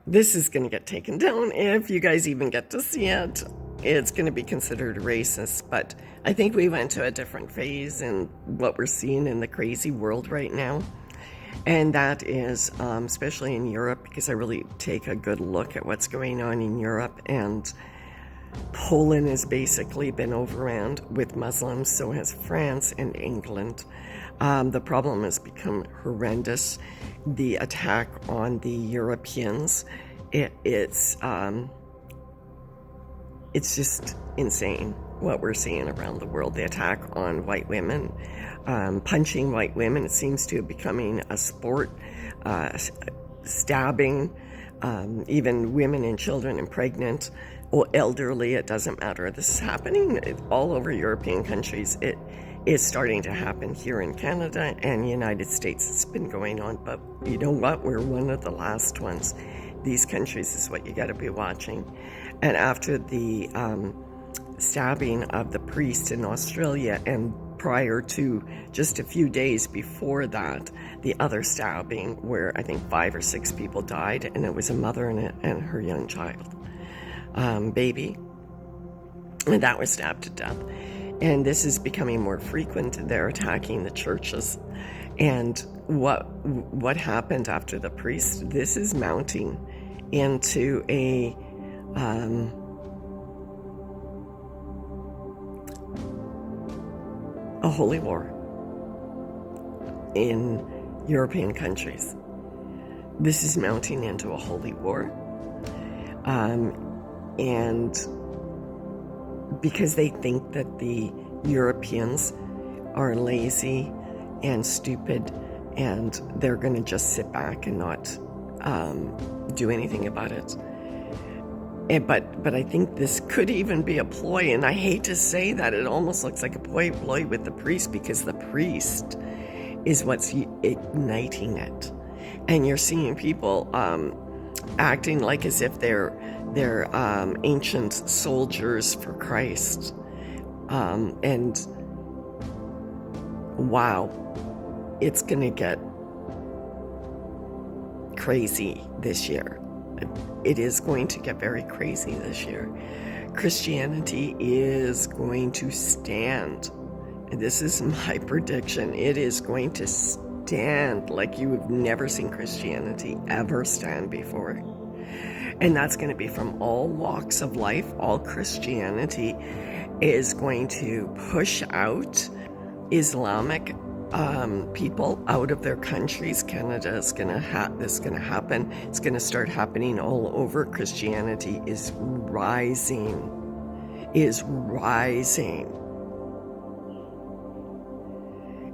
this is going to get taken down if you guys even get to see it. It's going to be considered racist, but I think we went to a different phase in what we're seeing in the crazy world right now. And that is, especially in Europe, because I really take a good look at what's going on in Europe. And Poland has basically been overrun with Muslims, so has France and England. The problem has become horrendous. The attack on the Europeans, it's just insane what we're seeing around the world. The attack on white women, punching white women, it seems to be becoming a sport, stabbing, even women and children and pregnant or elderly, it doesn't matter. This is happening all over European countries. It is starting to happen here in Canada and the United States. It's been going on, but you know what? We're one of the last ones. These countries is what you got to be watching. And after the stabbing of the priest in Australia, and prior to just a few days before that, the other stabbing where I think 5 or 6 people died, and it was a mother and her young child, baby, and that was stabbed to death. And this is becoming more frequent. They're attacking the churches. And what happened after the priest? This is mounting into a holy war in European countries. This is mounting into a holy war. And because they think that the Europeans are lazy and stupid and they're going to just sit back and not do anything about it. But I think this could even be a ploy, and I hate to say that. It almost looks like a ploy with the priest, because the priest is what's igniting it. And you're seeing people acting like as if they're ancient soldiers for Christ. And wow, it's going to get crazy this year. It is going to get very crazy this year. Christianity is going to stand. This is my prediction. It is going to stand like you have never seen Christianity ever stand before. And that's going to be from all walks of life. All Christianity is going to push out Islamic people out of their countries. Canada is going to this is going to happen. It's going to start happening all over. Christianity is rising.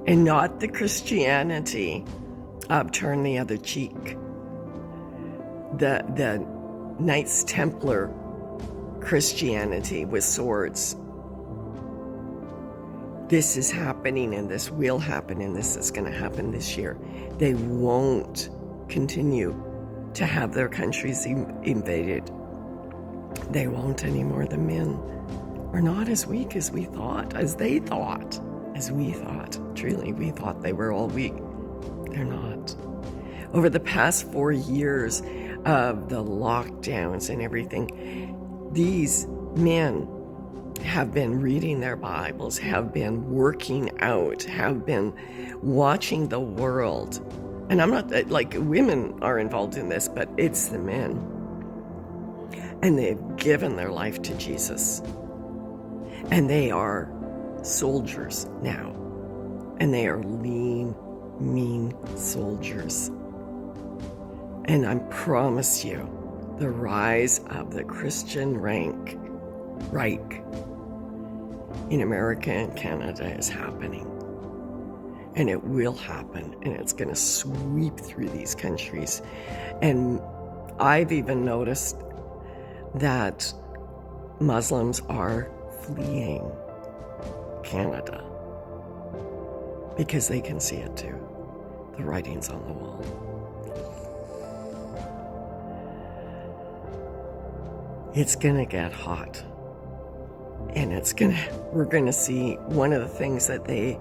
And not the Christianity of turn the other cheek. The Knights Templar Christianity with swords. This is happening, and this will happen, and this is going to happen this year. They won't continue to have their countries invaded. They won't anymore. The men are not as weak as we thought, as they thought, as we thought. Truly, we thought they were all weak. They're not. Over the past 4 years of the lockdowns and everything, these men have been reading their Bibles, have been working out, have been watching the world. And I'm not, like, women are involved in this, but it's the men. And they've given their life to Jesus. And they are soldiers now. And they are lean, mean soldiers. And I promise you, the rise of the Christian Reich in America and Canada is happening. And it will happen, and it's going to sweep through these countries. And I've even noticed that Muslims are fleeing Canada because they can see it too. The writing's on the wall. It's going to get hot. And we're going to see one of the things that they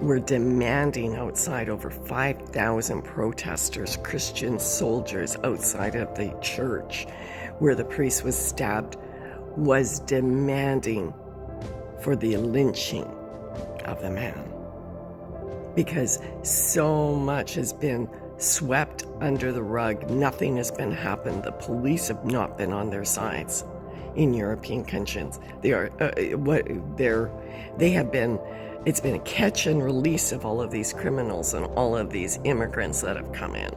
were demanding outside, over 5,000 protesters, Christian soldiers outside of the church where the priest was stabbed, was demanding for the lynching of the man. Because so much has been swept under the rug. Nothing has been happened. The police have not been on their sides in European countries. It's been a catch and release of all of these criminals and all of these immigrants that have come in.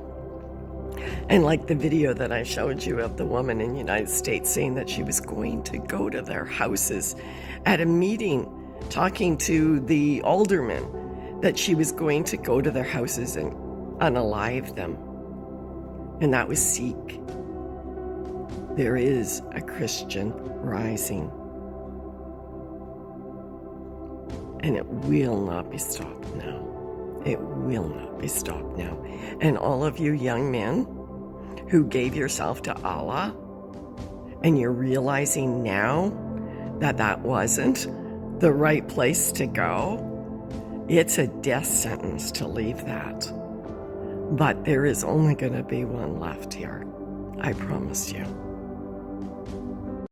And like the video that I showed you of the woman in the United States saying that she was going to go to their houses at a meeting, talking to the aldermen, that she was going to go to their houses and unalive them. And that was Sikh. There is a Christian rising. And it will not be stopped now. It will not be stopped now. And all of you young men who gave yourself to Allah, and you're realizing now that that wasn't the right place to go, it's a death sentence to leave that. But there is only going to be one left here. I promise you.